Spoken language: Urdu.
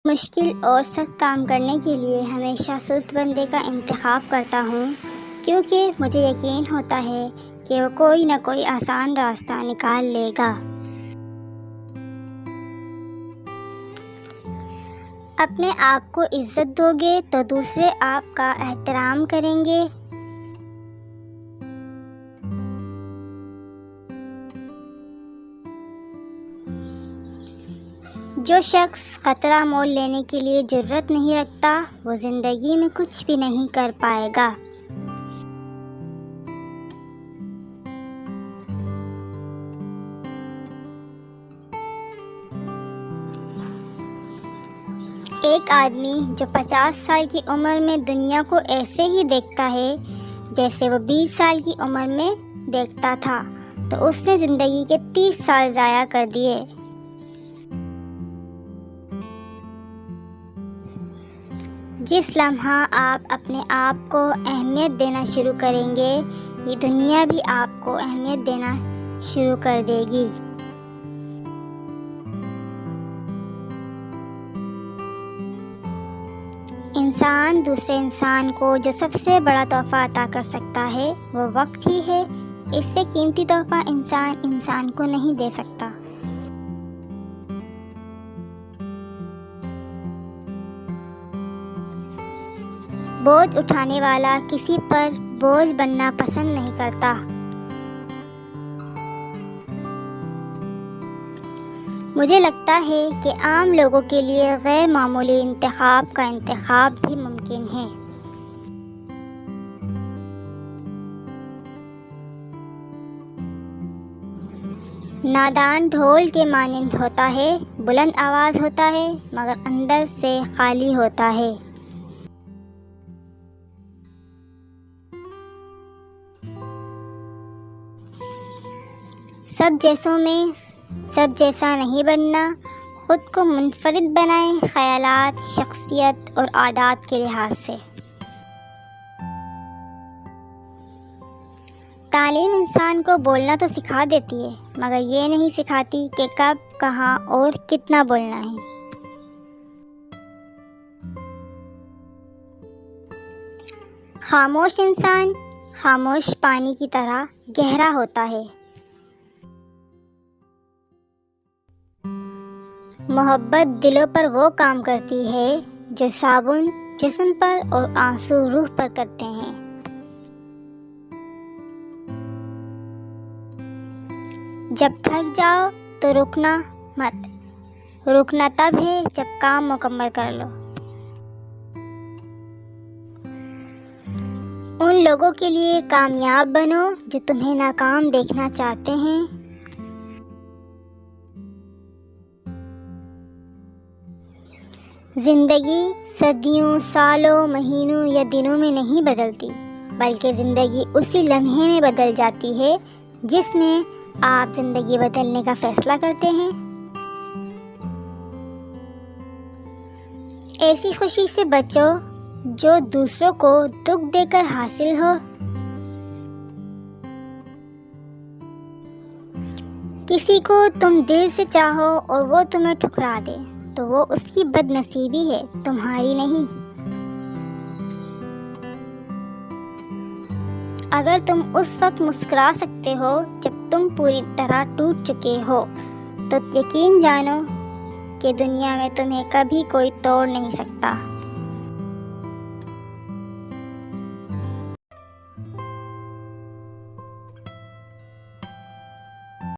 مشکل اور سخت کام کرنے کے لیے ہمیشہ سست بندے کا انتخاب کرتا ہوں، کیونکہ مجھے یقین ہوتا ہے کہ وہ کوئی نہ کوئی آسان راستہ نکال لے گا۔ اپنے آپ کو عزت دو گے تو دوسرے آپ کا احترام کریں گے۔ جو شخص خطرہ مول لینے کے لیے جرأت نہیں رکھتا، وہ زندگی میں کچھ بھی نہیں کر پائے گا۔ ایک آدمی جو 50 سال کی عمر میں دنیا کو ایسے ہی دیکھتا ہے جیسے وہ 20 سال کی عمر میں دیکھتا تھا، تو اس نے زندگی کے 30 سال ضائع کر دیے۔ جس لمحہ آپ اپنے آپ کو اہمیت دینا شروع کریں گے، یہ دنیا بھی آپ کو اہمیت دینا شروع کر دے گی۔ انسان دوسرے انسان کو جو سب سے بڑا تحفہ عطا کر سکتا ہے وہ وقت ہی ہے۔ اس سے قیمتی تحفہ انسان کو نہیں دے سکتا۔ بوجھ اٹھانے والا کسی پر بوجھ بننا پسند نہیں کرتا۔ مجھے لگتا ہے کہ عام لوگوں کے لیے غیر معمولی انتخاب کا انتخاب بھی ممکن ہے۔ نادان ڈھول کے مانند ہوتا ہے، بلند آواز ہوتا ہے مگر اندر سے خالی ہوتا ہے۔ سب جیسوں میں سب جیسا نہیں بننا، خود کو منفرد بنائیں خیالات، شخصیت اور عادات کے لحاظ سے۔ تعلیم انسان کو بولنا تو سکھا دیتی ہے، مگر یہ نہیں سکھاتی کہ کب، کہاں اور کتنا بولنا ہے۔ خاموش انسان خاموش پانی کی طرح گہرا ہوتا ہے۔ محبت دلوں پر وہ کام کرتی ہے جو صابن جسم پر اور آنسو روح پر کرتے ہیں۔ جب تھک جاؤ تو رکنا مت، رکنا تب ہے جب کام مکمل کر لو۔ ان لوگوں کے لیے کامیاب بنو جو تمہیں ناکام دیکھنا چاہتے ہیں۔ زندگی صدیوں، سالوں، مہینوں یا دنوں میں نہیں بدلتی، بلکہ زندگی اسی لمحے میں بدل جاتی ہے جس میں آپ زندگی بدلنے کا فیصلہ کرتے ہیں۔ ایسی خوشی سے بچو جو دوسروں کو دکھ دے کر حاصل ہو۔ کسی کو تم دل سے چاہو اور وہ تمہیں ٹھکرا دے تو وہ اس کی بد نصیبی ہے، تمہاری نہیں۔ اگر تم اس وقت مسکرا سکتے ہو جب تم پوری طرح ٹوٹ چکے ہو، تو یقین جانو کہ دنیا میں تمہیں کبھی کوئی توڑ نہیں سکتا۔